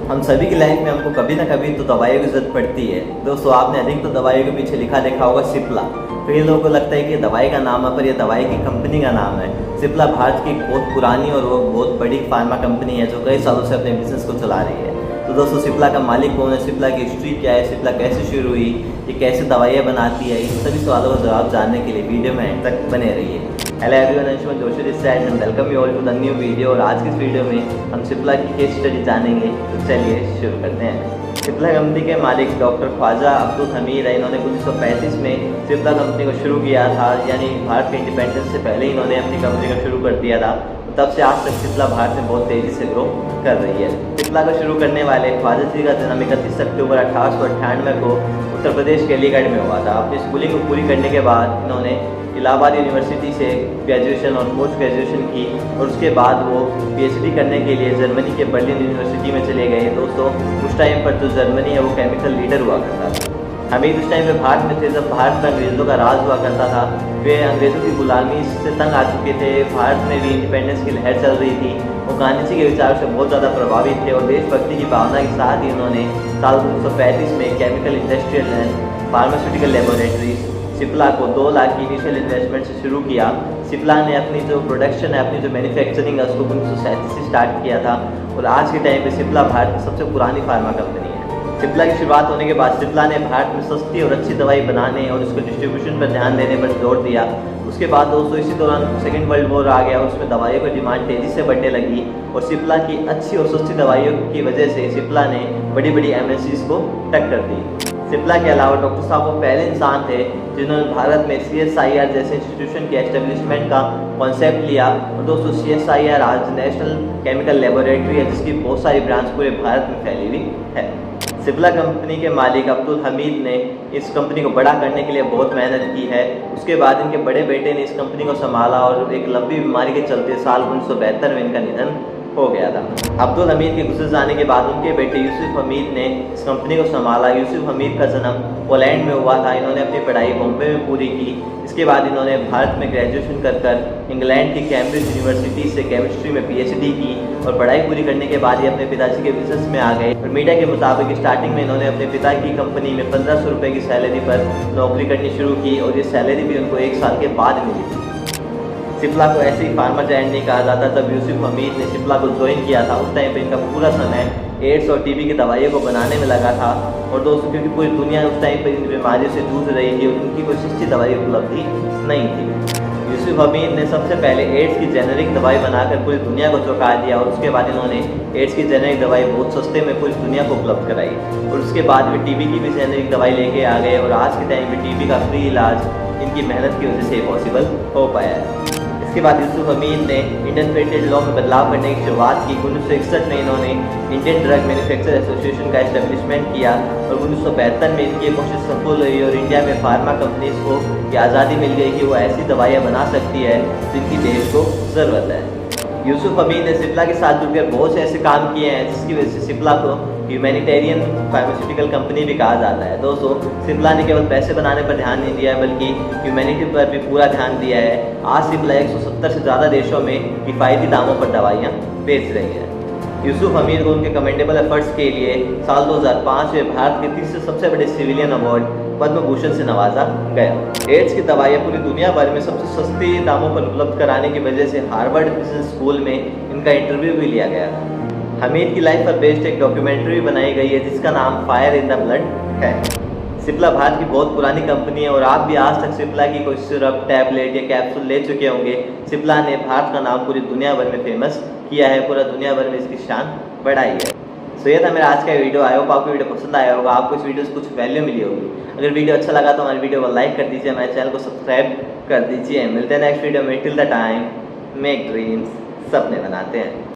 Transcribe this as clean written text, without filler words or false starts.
हम सभी की लाइफ में हमको कभी ना कभी तो दवाइयों की जरूरत पड़ती है। दोस्तों, आपने अधिक तो दवाइयों के पीछे लिखा देखा होगा सिप्ला। कई लोगों को लगता है कि दवाई का नाम है, पर यह दवाई की कंपनी का नाम है। सिप्ला भारत की बहुत पुरानी और वो बहुत बड़ी फार्मा कंपनी है जो कई सालों से अपने बिजनेस को चला रही है। तो दोस्तों, सिप्ला का मालिक कौन है, सिप्ला की हिस्ट्री क्या है, सिप्ला कैसे शुरू हुई, ये कैसे दवाइयाँ बनाती है, इन सभी सवालों का जवाब जानने के लिए वीडियो में एंड तक बने रहिए। Hello everyone, Anshuman Joshi this side and welcome you all to the new video. और आज की इस वीडियो में हम सिप्ला की केस स्टडी जानेंगे। तो चलिए शुरू करते हैं। सिप्ला कंपनी के मालिक डॉक्टर ख्वाजा अब्दुल हमीद है। इन्होंने 1935 में सिप्ला कंपनी को शुरू किया था, यानी भारत के इंडिपेंडेंस से पहले इन्होंने अपनी कंपनी को शुरू कर दिया था। तब से आज तक सिप्ला भारत में बहुत तेज़ी से ग्रो कर रही है। सिप्ला को शुरू करने वाले ख्वाजा जी का जन्म 31 अक्टूबर 1898 को उत्तर प्रदेश के अलीगढ़ में हुआ था। अपनी स्कूलिंग को पूरी करने के बाद इन्होंने इलाहाबाद यूनिवर्सिटी से ग्रेजुएशन और पोस्ट ग्रेजुएशन की और उसके बाद वो पीएचडी करने के लिए जर्मनी के बर्लिन यूनिवर्सिटी में चले गए। दोस्तों, उस टाइम पर जो जर्मनी है वो केमिकल लीडर हुआ करता था। हमीद उस टाइम पे भारत में थे जब भारत में अंग्रेज़ों का राज हुआ करता था। वे अंग्रेज़ों की गुलामी से तंग आ चुके थे। भारत में भी इंडिपेंडेंस की लहर चल रही थी। वो गांधी जी के विचारों से बहुत ज़्यादा प्रभावित थे और देशभक्ति की भावना के साथ ही उन्होंने साल 1935 में chemical industrial and pharmaceutical laboratories Cipla को 2 लाख की इनिशियल इन्वेस्टमेंट से शुरू किया। सिप्ला ने अपनी जो प्रोडक्शन है, अपनी जो मैन्युफैक्चरिंग है, उसको 1937 से स्टार्ट किया था और आज के टाइम पे सिप्ला भारत की सबसे पुरानी फार्मा कंपनी है। सिप्ला की शुरुआत होने के बाद सिप्ला ने भारत में सस्ती और अच्छी दवाई बनाने और उसको डिस्ट्रीब्यूशन पर ध्यान देने पर जोर दिया। उसके बाद दोस्तों इसी दौरान सेकेंड वर्ल्ड वॉर आ गया और उसमें दवाइयों की डिमांड तेज़ी से बढ़ने लगी और सिप्ला की अच्छी और सस्ती दवाइयों की वजह से सिप्ला ने बड़ी बड़ी एमएनसीज को टक्कर दी। सिप्ला के अलावा डॉक्टर साहब वो पहले इंसान थे जिन्होंने भारत में CSIR जैसे इंस्टीट्यूशन के एस्टेब्लिशमेंट का कॉन्सेप्ट लिया। और दोस्तों, CSIR आज नेशनल केमिकल लेबोरेटरी है जिसकी बहुत सारी ब्रांच पूरे भारत में फैली हुई है। सिप्ला कंपनी के मालिक अब्दुल हमीद ने इस कंपनी को बड़ा करने के लिए बहुत मेहनत की है। उसके बाद इनके बड़े बेटे ने इस कंपनी को संभाला और एक लंबी बीमारी के चलते साल 1972 में इनका निधन हो गया था। अब्दुल हमीद के गुजर जाने के बाद उनके बेटे यूसुफ हमीद ने इस कंपनी को संभाला। यूसुफ हमीद का जन्म पोलैंड में हुआ था। इन्होंने अपनी पढ़ाई बॉम्बे में पूरी की। इसके बाद इन्होंने भारत में ग्रेजुएशन कर इंग्लैंड की कैम्ब्रिज यूनिवर्सिटी से केमिस्ट्री में PhD की और पढ़ाई पूरी करने के बाद ये अपने पिताजी के बिजनेस में आ गए। और मीडिया के मुताबिक स्टार्टिंग में इन्होंने अपने पिता की कंपनी में 1500 रुपये की सैलरी पर नौकरी करनी शुरू की और ये सैलरी भी उनको 1 साल के बाद मिली थी। सिप्ला को ऐसे ही फार्मा जायंट नहीं कहा जाता। जब यूसुफ हमीद ने सिप्ला को ज्वाइन किया था उस टाइम पे इनका पूरा समय एड्स और TB की दवाइयों को बनाने में लगा था। और दोस्तों, क्योंकि पूरी दुनिया उस टाइम पर इन बीमारियों से जूझ रही थी और उनकी कोई सस्ती दवाई उपलब्ध नहीं थी। यूसुफ हमीद ने सबसे पहले एड्स की जेनेरिक दवाई बनाकर पूरी दुनिया को चौंका दिया और उसके बाद इन्होंने एड्स की जेनेरिक दवाई बहुत सस्ते में पूरी दुनिया को उपलब्ध कराई। और उसके बाद वे TB की भी जेनेरिक दवाई लेके आ गए और आज के टाइम में TB का फ्री इलाज इनकी मेहनत की वजह से पॉसिबल हो पाया है। इसके बाद यूसुफ हमीद ने इंडियन पेटेंट लॉ में बदलाव करने की शुरुआत की। 1961 में इन्होंने इंडियन ड्रग मैन्युफैक्चर एसोसिएशन का एस्टेब्लिशमेंट किया और 1972 में इनकी कोशिश सफल हुई और इंडिया में फार्मा कंपनीज को ये आज़ादी मिल गई कि वो ऐसी दवाइयाँ बना सकती है जिनकी देश को ज़रूरत है। यूसुफ हमीद ने सिप्ला के साथ जुड़कर बहुत से ऐसे काम किए हैं जिसकी वजह से सिप्ला को ह्यूमैनिटेरियन फार्मास्यूटिकल कंपनी भी कहा जाता है। दोस्तों, सिप्ला ने केवल पैसे बनाने पर ध्यान नहीं दिया है बल्कि ह्यूमैनिटी पर भी पूरा ध्यान दिया है। आज सिप्ला 170 से ज़्यादा देशों में किफ़ायती दामों पर दवाइयाँ बेच रही है। यूसुफ हमीद को उनके कमेंडेबल एफर्ट्स के लिए साल 2005 में भारत के तीसरे सबसे बड़े सिविलियन अवार्ड पद्म भूषण से नवाजा गया। एड्स की दवाइयाँ पूरी दुनिया भर में सबसे सस्ते दामों पर उपलब्ध कराने की वजह से हार्वर्ड बिजनेस स्कूल में इनका इंटरव्यू भी लिया गया था। हमीद की लाइफ पर बेस्ड एक डॉक्यूमेंट्री बनाई गई है जिसका नाम फायर इन द ब्लड है। सिप्ला भारत की बहुत पुरानी कंपनी है और आप भी आज तक सिप्ला की कोई सिरप, टैबलेट या कैप्सूल ले चुके होंगे। सिप्ला ने भारत का नाम पूरी दुनिया भर में फेमस किया है, पूरा दुनिया भर में इसकी शान बढ़ाई है। सो ये था मेरा आज का वीडियो। आई होप आपको वीडियो पसंद आया होगा, आपको इस वीडियो से कुछ वैल्यू मिली होगी। अगर वीडियो अच्छा लगा तो हमारे वीडियो को लाइक कर दीजिए, हमारे चैनल को सब्सक्राइब कर दीजिए। मिलते हैं नेक्स्ट वीडियो में। Till the time make dreams, सपने बनाते हैं।